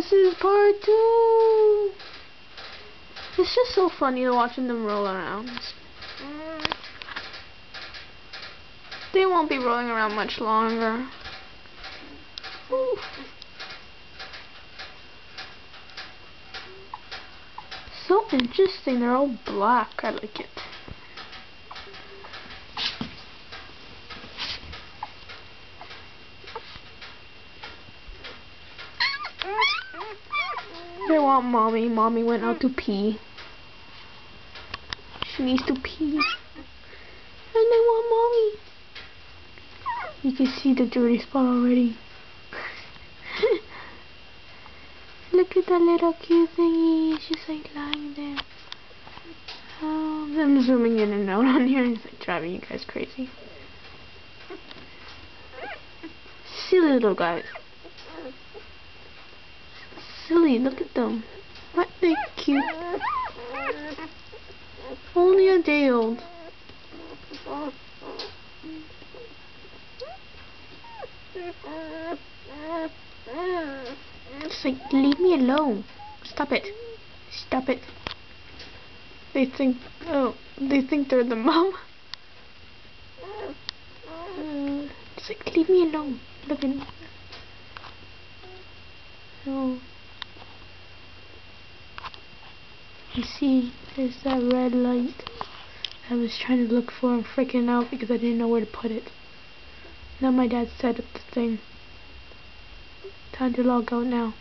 This is part 2. It's just so funny watching them roll around. They won't be rolling around much longer. Oof. So interesting. They're all black. I like it. They want mommy. Mommy went out to pee. She needs to pee. And they want mommy. You can see the dirty spot already. Look at that little cute thingy. It's just like lying there. I'm zooming in and out on here and it's like driving you guys crazy. Silly little guys. Silly, look at them. What, they cute. Only a day old. It's like, leave me alone. Stop it. Stop it. They think they're the mom. It's like, leave me alone. Look at me. Oh. You see, there's that red light I was trying to look for and freaking out because I didn't know where to put it. Now my dad set up the thing. Time to log out now.